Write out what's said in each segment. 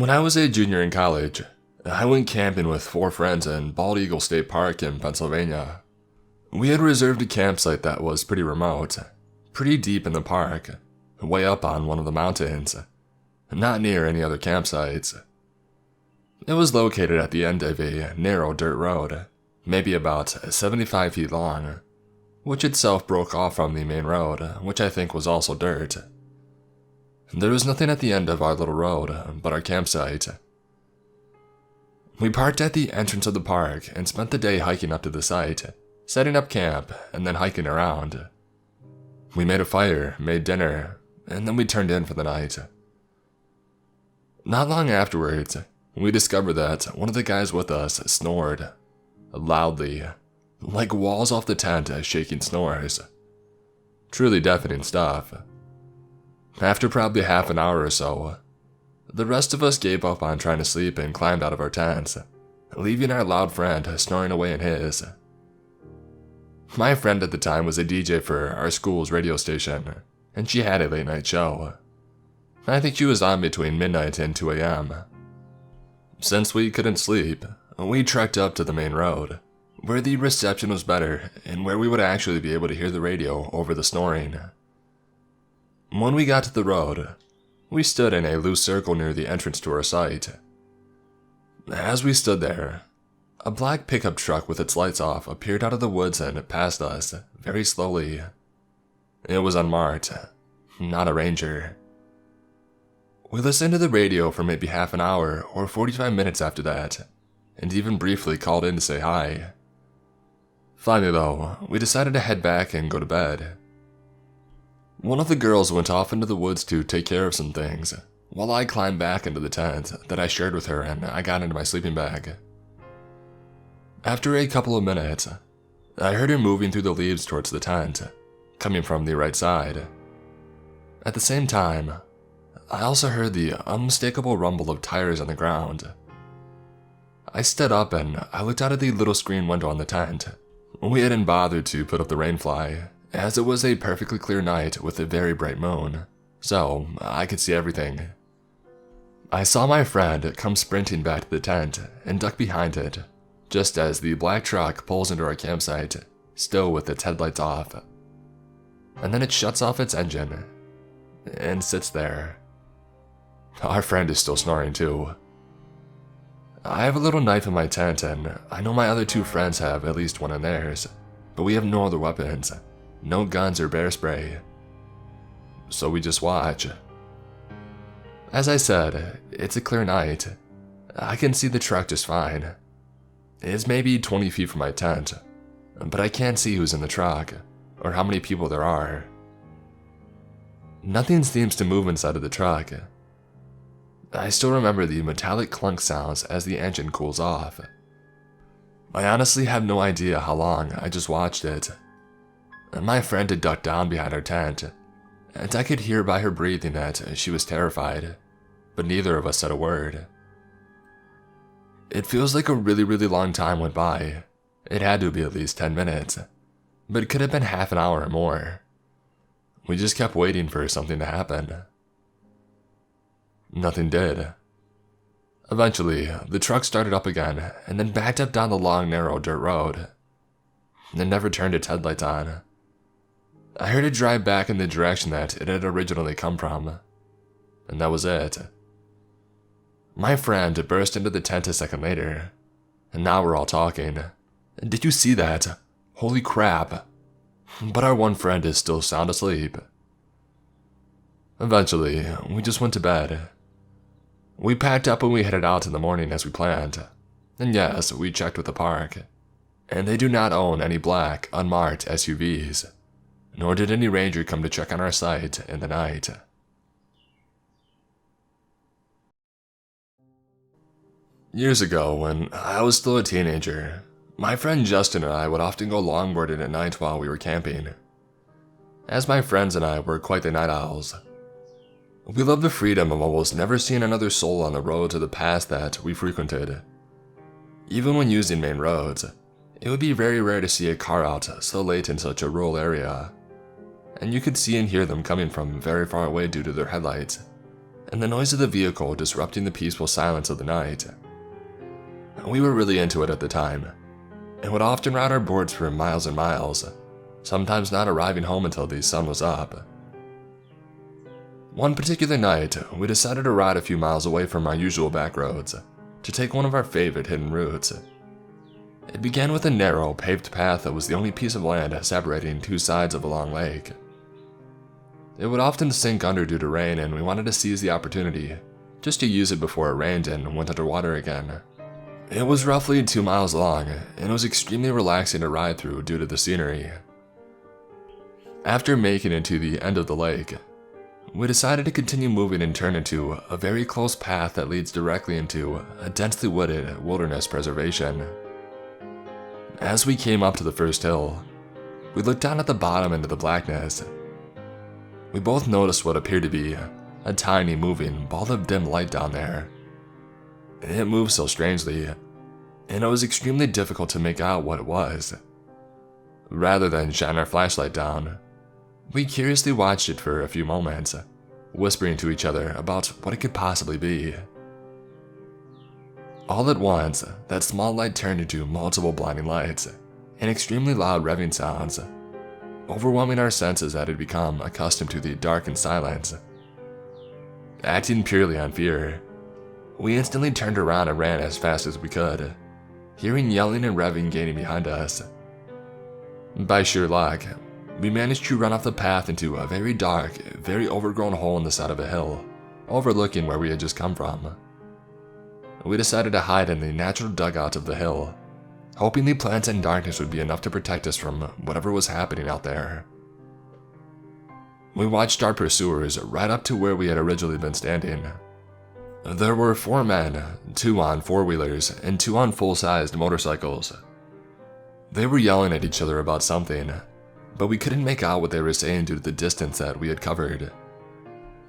When I was a junior in college, I went camping with 4 friends in Bald Eagle State Park in Pennsylvania. We had reserved a campsite that was pretty remote, pretty deep in the park, way up on one of the mountains, not near any other campsites. It was located at the end of a narrow dirt road, maybe about 75 feet long, which itself broke off from the main road, which I think was also dirt. There was nothing at the end of our little road but our campsite. We parked at the entrance of the park and spent the day hiking up to the site, setting up camp, and then hiking around. We made a fire, made dinner, and then we turned in for the night. Not long afterwards, we discovered that one of the guys with us snored, loudly, like walls off the tent shaking snores. Truly deafening stuff. After probably half an hour or so, the rest of us gave up on trying to sleep and climbed out of our tents, leaving our loud friend snoring away in his. My friend at the time was a DJ for our school's radio station, and she had a late night show. I think she was on between midnight and 2 a.m. Since we couldn't sleep, we trekked up to the main road, where the reception was better and where we would actually be able to hear the radio over the snoring. When we got to the road, we stood in a loose circle near the entrance to our site. As we stood there, a black pickup truck with its lights off appeared out of the woods and passed us, very slowly. It was unmarked, not a ranger. We listened to the radio for maybe half an hour or 45 minutes after that, and even briefly called in to say hi. Finally though, we decided to head back and go to bed. One of the girls went off into the woods to take care of some things, while I climbed back into the tent that I shared with her and I got into my sleeping bag. After a couple of minutes, I heard her moving through the leaves towards the tent, coming from the right side. At the same time, I also heard the unmistakable rumble of tires on the ground. I stood up and I looked out of the little screen window on the tent. We hadn't bothered to put up the rainfly, as it was a perfectly clear night with a very bright moon, so I could see everything. I saw my friend come sprinting back to the tent and duck behind it, just as the black truck pulls into our campsite, still with its headlights off. And then it shuts off its engine and sits there. Our friend is still snoring too. I have a little knife in my tent and I know my other 2 friends have at least one in theirs, but we have no other weapons. No guns or bear spray. So we just watch. As I said, it's a clear night. I can see the truck just fine. It's maybe 20 feet from my tent, but I can't see who's in the truck, or how many people there are. Nothing seems to move inside of the truck. I still remember the metallic clunk sounds as the engine cools off. I honestly have no idea how long I just watched it. My friend had ducked down behind our tent, and I could hear by her breathing that she was terrified, but neither of us said a word. It feels like a really long time went by. It had to be at least 10 minutes, but it could have been half an hour or more. We just kept waiting for something to happen. Nothing did. Eventually, the truck started up again and then backed up down the long, narrow dirt road. It never turned its headlights on. I heard it drive back in the direction that it had originally come from, and that was it. My friend burst into the tent a second later, and now we're all talking. Did you see that? Holy crap. But our one friend is still sound asleep. Eventually, we just went to bed. We packed up and we headed out in the morning as we planned. And yes, we checked with the park. And they do not own any black, unmarked SUVs. Nor did any ranger come to check on our site in the night. Years ago, when I was still a teenager, my friend Justin and I would often go longboarding at night while we were camping. As my friends and I were quite the night owls. We loved the freedom of almost never seeing another soul on the road to the paths that we frequented. Even when using main roads, it would be very rare to see a car out so late in such a rural area. And you could see and hear them coming from very far away due to their headlights, and the noise of the vehicle disrupting the peaceful silence of the night. We were really into it at the time, and would often ride our boards for miles and miles, sometimes not arriving home until the sun was up. One particular night, we decided to ride a few miles away from our usual back roads to take one of our favorite hidden routes. It began with a narrow, paved path that was the only piece of land separating two sides of a long lake. It would often sink under due to rain, and we wanted to seize the opportunity just to use it before it rained and went underwater again. It was roughly 2 miles long, and it was extremely relaxing to ride through due to the scenery. After making it to the end of the lake, we decided to continue moving and turn into a very close path that leads directly into a densely wooded wilderness preservation. As we came up to the first hill, we looked down at the bottom into the blackness. We both noticed what appeared to be a tiny moving ball of dim light down there. It moved so strangely, and it was extremely difficult to make out what it was. Rather than shine our flashlight down, we curiously watched it for a few moments, whispering to each other about what it could possibly be. All at once, that small light turned into multiple blinding lights and extremely loud revving sounds, overwhelming our senses that had become accustomed to the dark and silence. Acting purely on fear, we instantly turned around and ran as fast as we could, hearing yelling and revving gaining behind us. By sheer luck, we managed to run off the path into a very dark, very overgrown hole in the side of a hill, overlooking where we had just come from. We decided to hide in the natural dugout of the hill, hoping the plants and darkness would be enough to protect us from whatever was happening out there. We watched our pursuers right up to where we had originally been standing. There were 4 men, 2 on 4-wheelers, and 2 on full-sized motorcycles. They were yelling at each other about something, but we couldn't make out what they were saying due to the distance that we had covered.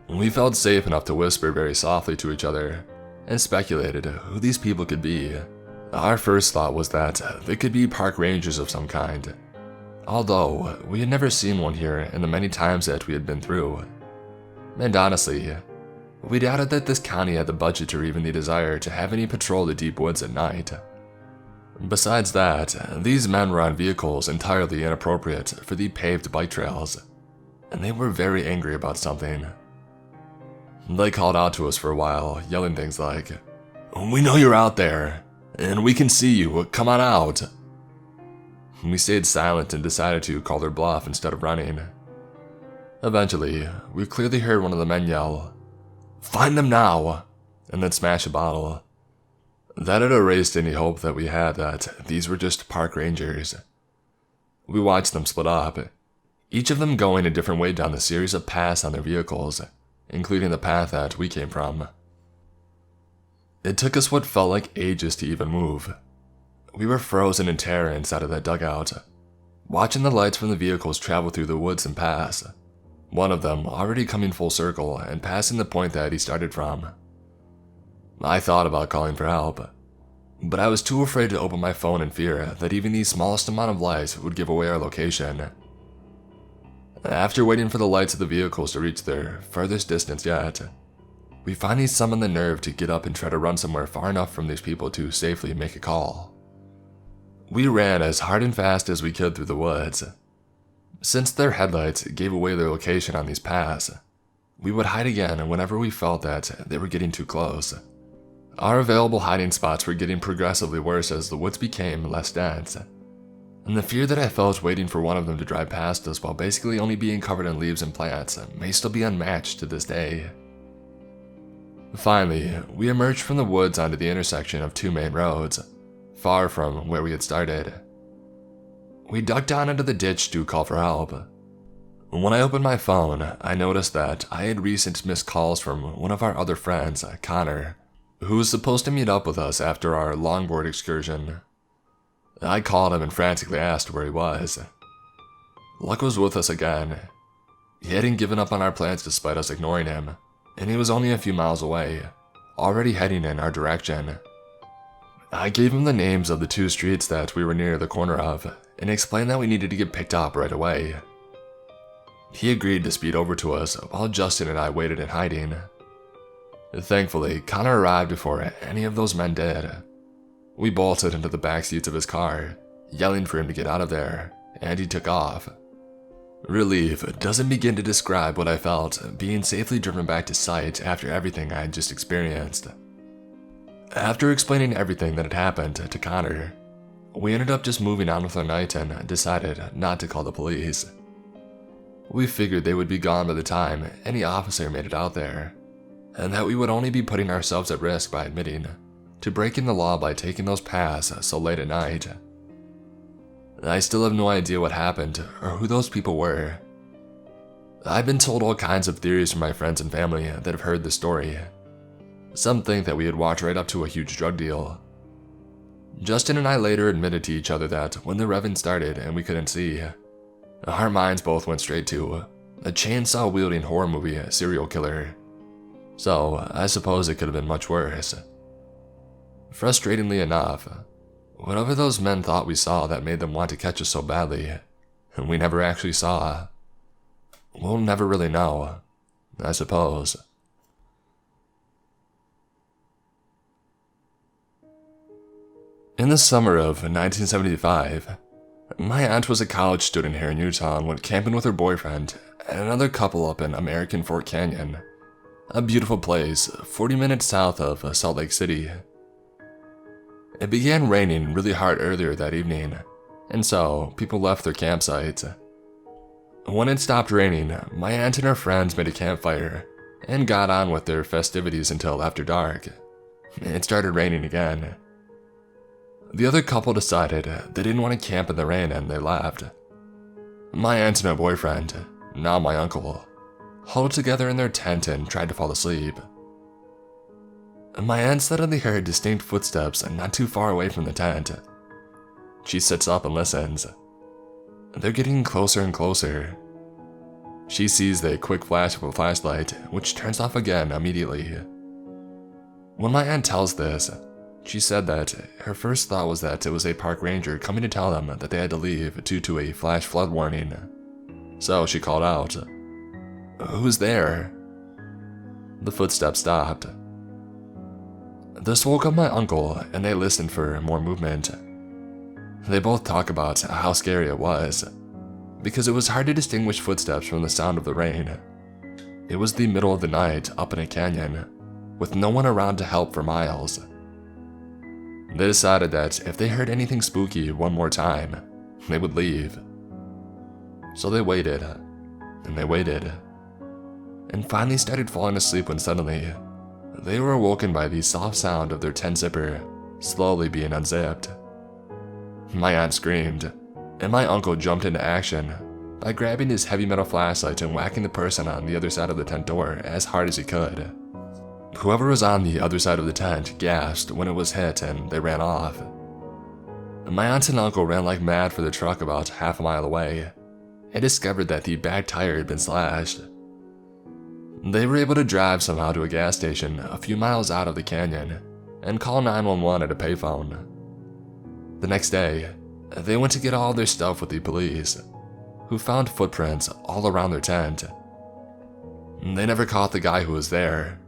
We felt safe enough to whisper very softly to each other, and speculated who these people could be. Our first thought was that they could be park rangers of some kind, although we had never seen one here in the many times that we had been through. And honestly, we doubted that this county had the budget or even the desire to have any patrol the deep woods at night. Besides that, these men were on vehicles entirely inappropriate for the paved bike trails, and they were very angry about something. They called out to us for a while, yelling things like, "We know you're out there, and we can see you, come on out." We stayed silent and decided to call their bluff instead of running. Eventually, we clearly heard one of the men yell, "Find them now," and then smash a bottle. That had erased any hope that we had that these were just park rangers. We watched them split up, each of them going a different way down the series of paths on their vehicles, including the path that we came from. It took us what felt like ages to even move. We were frozen in terror inside of that dugout, watching the lights from the vehicles travel through the woods and pass, one of them already coming full circle and passing the point that he started from. I thought about calling for help, but I was too afraid to open my phone in fear that even the smallest amount of lights would give away our location. After waiting for the lights of the vehicles to reach their furthest distance yet, we finally summoned the nerve to get up and try to run somewhere far enough from these people to safely make a call. We ran as hard and fast as we could through the woods. Since their headlights gave away their location on these paths, we would hide again whenever we felt that they were getting too close. Our available hiding spots were getting progressively worse as the woods became less dense, and the fear that I felt waiting for one of them to drive past us while basically only being covered in leaves and plants may still be unmatched to this day. Finally, we emerged from the woods onto the intersection of 2 main roads, far from where we had started. We ducked down into the ditch to call for help. When I opened my phone, I noticed that I had recent missed calls from one of our other friends, Connor, who was supposed to meet up with us after our longboard excursion. I called him and frantically asked where he was. Luck was with us again. He hadn't given up on our plans despite us ignoring him, and he was only a few miles away, already heading in our direction. I gave him the names of the 2 streets that we were near the corner of, and explained that we needed to get picked up right away. He agreed to speed over to us while Justin and I waited in hiding. Thankfully, Connor arrived before any of those men did. We bolted into the back seats of his car, yelling for him to get out of there, and he took off. Relief doesn't begin to describe what I felt being safely driven back to site after everything I had just experienced. After explaining everything that had happened to Connor, we ended up just moving on with our night and decided not to call the police. We figured they would be gone by the time any officer made it out there, and that we would only be putting ourselves at risk by admitting to breaking the law by taking those paths so late at night. I still have no idea what happened or who those people were. I've been told all kinds of theories from my friends and family that have heard the story. Some think that we had walked right up to a huge drug deal. Justin and I later admitted to each other that when the revving started and we couldn't see, our minds both went straight to a chainsaw-wielding horror movie serial killer. So I suppose it could have been much worse. Frustratingly enough, whatever those men thought we saw that made them want to catch us so badly, we never actually saw. We'll never really know, I suppose. In the summer of 1975, my aunt was a college student here in Utah and went camping with her boyfriend and another couple up in American Fork Canyon, a beautiful place 40 minutes south of Salt Lake City. It began raining really hard earlier that evening, and so people left their campsites. When it stopped raining, my aunt and her friends made a campfire and got on with their festivities until after dark. It started raining again. The other couple decided they didn't want to camp in the rain and they left. My aunt and her boyfriend, now my uncle, huddled together in their tent and tried to fall asleep. My aunt suddenly heard distinct footsteps not too far away from the tent. She sits up and listens. They're getting closer and closer. She sees the quick flash of a flashlight, which turns off again immediately. When my aunt tells this, she said that her first thought was that it was a park ranger coming to tell them that they had to leave due to a flash flood warning. So she called out, "Who's there?" The footsteps stopped. This woke up my uncle and they listened for more movement. They both talk about how scary it was, because it was hard to distinguish footsteps from the sound of the rain. It was the middle of the night up in a canyon, with no one around to help for miles. They decided that if they heard anything spooky one more time, they would leave. So they waited, and they waited, and finally started falling asleep when suddenly, they were awoken by the soft sound of their tent zipper slowly being unzipped. My aunt screamed, and my uncle jumped into action by grabbing his heavy metal flashlight and whacking the person on the other side of the tent door as hard as he could. Whoever was on the other side of the tent gasped when it was hit and they ran off. My aunt and uncle ran like mad for the truck about half a mile away and discovered that the back tire had been slashed. They were able to drive somehow to a gas station a few miles out of the canyon and call 911 at a payphone. The next day, they went to get all their stuff with the police, who found footprints all around their tent. They never caught the guy who was there.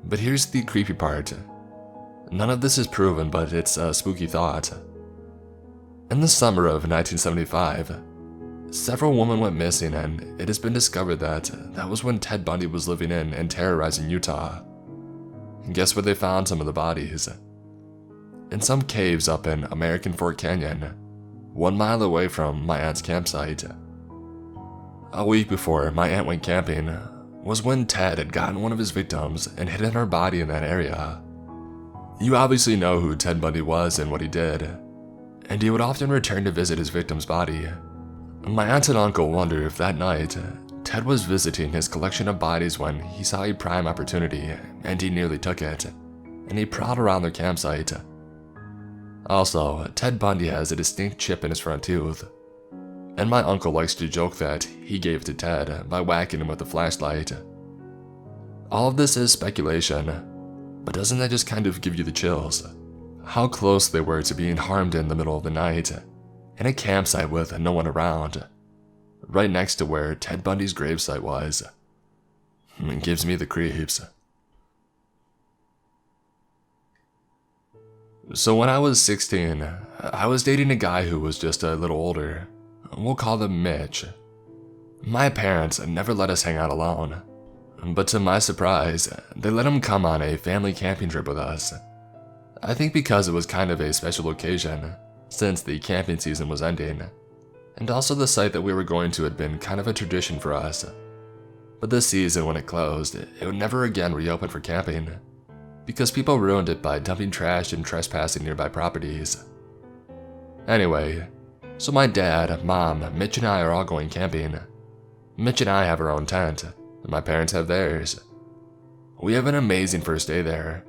But here's the creepy part. None of this is proven, but it's a spooky thought. In the summer of 1975, several women went missing, and it has been discovered that that was when Ted Bundy was living in and terrorizing Utah. Guess where they found some of the bodies? In some caves up in American Fork Canyon, 1 mile away from my aunt's campsite. A week before my aunt went camping was when Ted had gotten one of his victims and hidden her body in that area. You obviously know who Ted Bundy was and what he did, and he would often return to visit his victim's body. My aunt and uncle wonder if that night, Ted was visiting his collection of bodies when he saw a prime opportunity and he nearly took it, and he prowled around their campsite. Also, Ted Bundy has a distinct chip in his front tooth, and my uncle likes to joke that he gave it to Ted by whacking him with a flashlight. All of this is speculation, but doesn't that just kind of give you the chills? How close they were to being harmed in the middle of the night, in a campsite with no one around, right next to where Ted Bundy's gravesite was. It gives me the creeps. So when I was 16, I was dating a guy who was just a little older. We'll call him Mitch. My parents never let us hang out alone, but to my surprise, they let him come on a family camping trip with us. I think because it was kind of a special occasion, since the camping season was ending, and also the site that we were going to had been kind of a tradition for us. But this season, when it closed, it would never again reopen for camping, because people ruined it by dumping trash and trespassing nearby properties. Anyway, so my dad, mom, Mitch and I are all going camping. Mitch and I have our own tent, and my parents have theirs. We have an amazing first day there.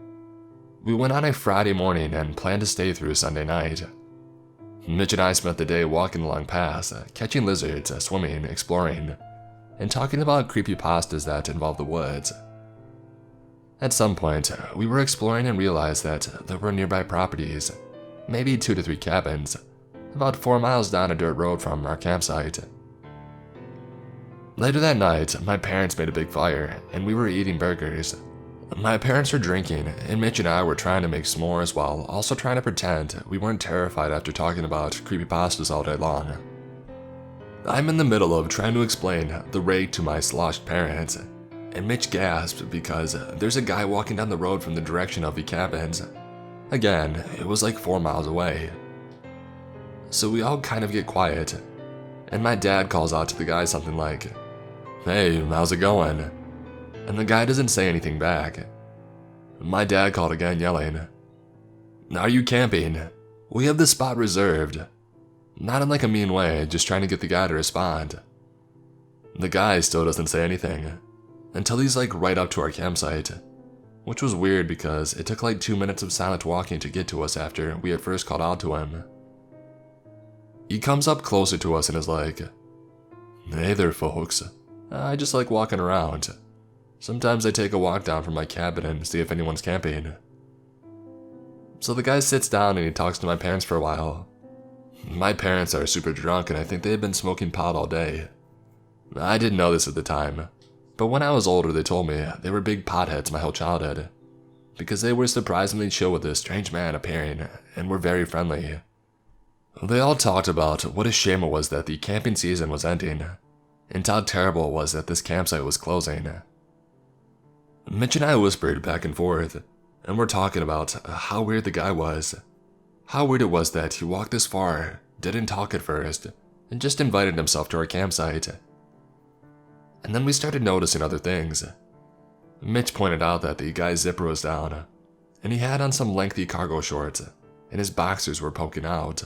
We went on a Friday morning and planned to stay through Sunday night. Mitch and I spent the day walking along paths, catching lizards, swimming, exploring, and talking about creepypastas that involve the woods. At some point, we were exploring and realized that there were nearby properties, maybe 2 to 3 cabins, about 4 miles down a dirt road from our campsite. Later that night, my parents made a big fire, and we were eating burgers. My parents were drinking, and Mitch and I were trying to make s'mores while also trying to pretend we weren't terrified after talking about creepypastas all day long. I'm in the middle of trying to explain the rake to my sloshed parents, and Mitch gasped because there's a guy walking down the road from the direction of the cabins. Again, it was like 4 miles away. So we all kind of get quiet, and my dad calls out to the guy something like, "Hey, how's it going?" And the guy doesn't say anything back. My dad called again, yelling, "Are you camping? We have this spot reserved." Not in like a mean way, just trying to get the guy to respond. The guy still doesn't say anything, until he's like right up to our campsite, which was weird because it took like 2 minutes of silent walking to get to us after we had first called out to him. He comes up closer to us and is like, "Hey there, folks. I just like walking around. Sometimes I take a walk down from my cabin and see if anyone's camping." So the guy sits down and he talks to my parents for a while. My parents are super drunk and I think they had been smoking pot all day. I didn't know this at the time, but when I was older they told me they were big potheads my whole childhood, because they were surprisingly chill with this strange man appearing and were very friendly. They all talked about what a shame it was that the camping season was ending, and how terrible it was that this campsite was closing. Mitch and I whispered back and forth, and we're talking about how weird the guy was. How weird it was that he walked this far, didn't talk at first, and just invited himself to our campsite. And then we started noticing other things. Mitch pointed out that the guy's zipper was down, and he had on some lengthy cargo shorts, and his boxers were poking out.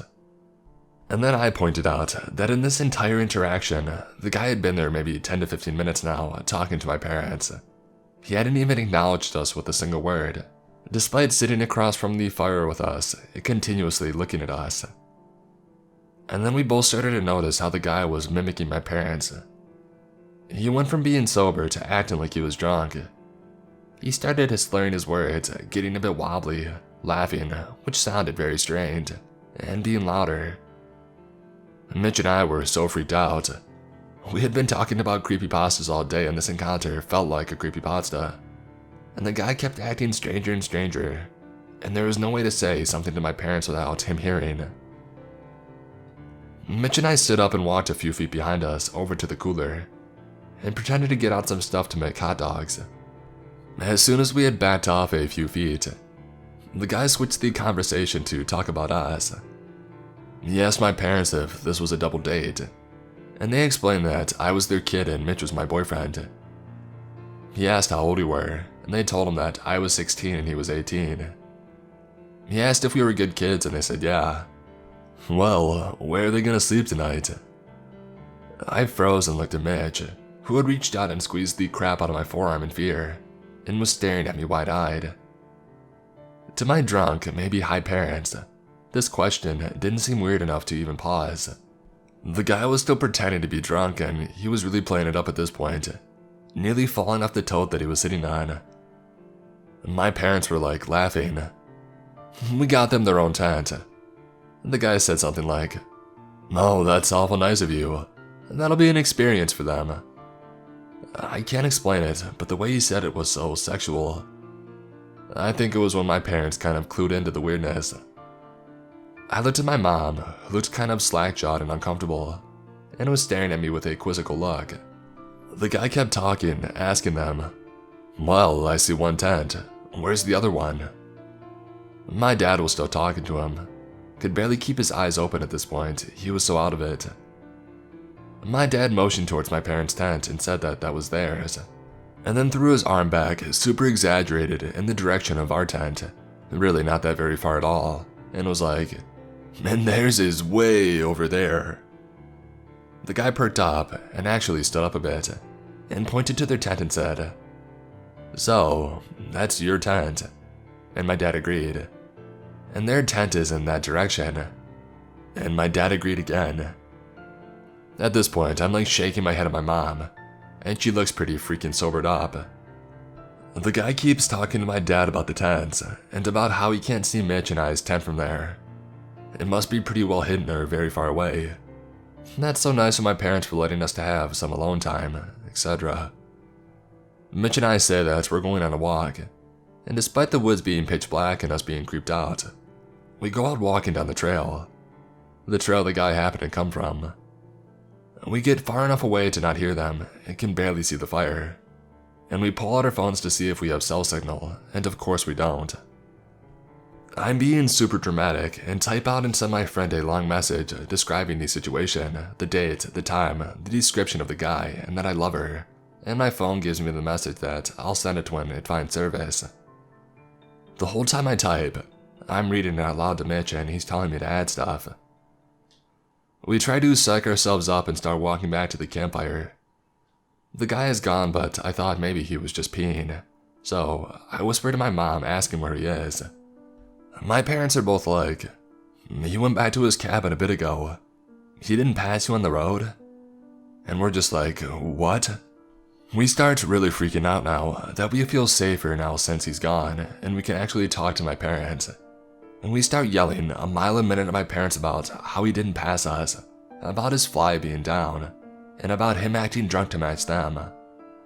And then I pointed out that in this entire interaction, the guy had been there maybe 10 to 15 minutes now, talking to my parents. He hadn't even acknowledged us with a single word, despite sitting across from the fire with us, continuously looking at us. And then we both started to notice how the guy was mimicking my parents. He went from being sober to acting like he was drunk. He started slurring his words, getting a bit wobbly, laughing, which sounded very strange, and being louder. Mitch and I were so freaked out. We had been talking about creepypastas all day and this encounter felt like a creepypasta. And the guy kept acting stranger and stranger, and there was no way to say something to my parents without him hearing. Mitch and I stood up and walked a few feet behind us over to the cooler, and pretended to get out some stuff to make hot dogs. As soon as we had backed off a few feet, the guy switched the conversation to talk about us. He asked my parents if this was a double date, and they explained that I was their kid and Mitch was my boyfriend. He asked how old we were, and they told him that I was 16 and he was 18. He asked if we were good kids, and they said yeah. Well, where are they gonna sleep tonight? I froze and looked at Mitch, who had reached out and squeezed the crap out of my forearm in fear, and was staring at me wide-eyed. To my drunk, maybe high parents, this question didn't seem weird enough to even pause. The guy was still pretending to be drunk, and he was really playing it up at this point, nearly falling off the tote that he was sitting on. My parents were like laughing. We got them their own tent. The guy said something like, "Oh, that's awful nice of you. That'll be an experience for them." I can't explain it, but the way he said it was so sexual. I think it was when my parents kind of clued into the weirdness. I looked at my mom, who looked kind of slack-jawed and uncomfortable, and was staring at me with a quizzical look. The guy kept talking, asking them, "Well, I see one tent. Where's the other one?" My dad was still talking to him. Could barely keep his eyes open at this point, he was so out of it. My dad motioned towards my parents' tent and said that was theirs, and then threw his arm back, super exaggerated, in the direction of our tent, really not that very far at all, and was like, "And theirs is way over there." The guy perked up and actually stood up a bit, and pointed to their tent and said, "So, that's your tent?" And my dad agreed. "And their tent is in that direction." And my dad agreed again. At this point, I'm like shaking my head at my mom, and she looks pretty freaking sobered up. The guy keeps talking to my dad about the tents, and about how he can't see Mitch and I's tent from there. It must be pretty well hidden or very far away. That's so nice of my parents for letting us to have some alone time, etc. Mitch and I say that we're going on a walk, and despite the woods being pitch black and us being creeped out, we go out walking down the trail the guy happened to come from. We get far enough away to not hear them and can barely see the fire, and we pull out our phones to see if we have cell signal, and of course we don't. I'm being super dramatic and type out and send my friend a long message describing the situation, the date, the time, the description of the guy, and that I love her, and my phone gives me the message that I'll send it when it finds service. The whole time I type, I'm reading it out loud to Mitch and he's telling me to add stuff. We try to psych ourselves up and start walking back to the campfire. The guy is gone, but I thought maybe he was just peeing, so I whisper to my mom asking where he is. My parents are both like, "He went back to his cabin a bit ago. He didn't pass you on the road?" And we're just like, "What?" We start really freaking out now that we feel safer now since he's gone and we can actually talk to my parents. And we start yelling a mile a minute at my parents about how he didn't pass us, about his fly being down, and about him acting drunk to match them,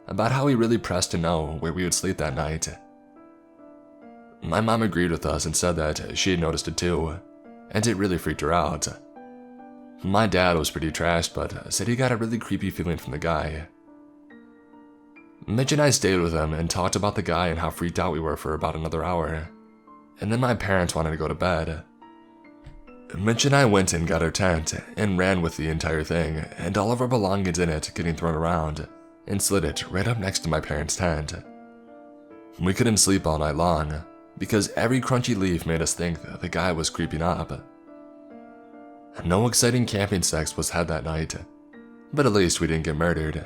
about how he really pressed to know where we would sleep that night. My mom agreed with us and said that she had noticed it too, and it really freaked her out. My dad was pretty trashed, but said he got a really creepy feeling from the guy. Mitch and I stayed with him and talked about the guy and how freaked out we were for about another hour, and then my parents wanted to go to bed. Mitch and I went and got our tent and ran with the entire thing and all of our belongings in it getting thrown around, and slid it right up next to my parents' tent. We couldn't sleep all night long because every crunchy leaf made us think that the guy was creeping up. No exciting camping sex was had that night, but at least we didn't get murdered.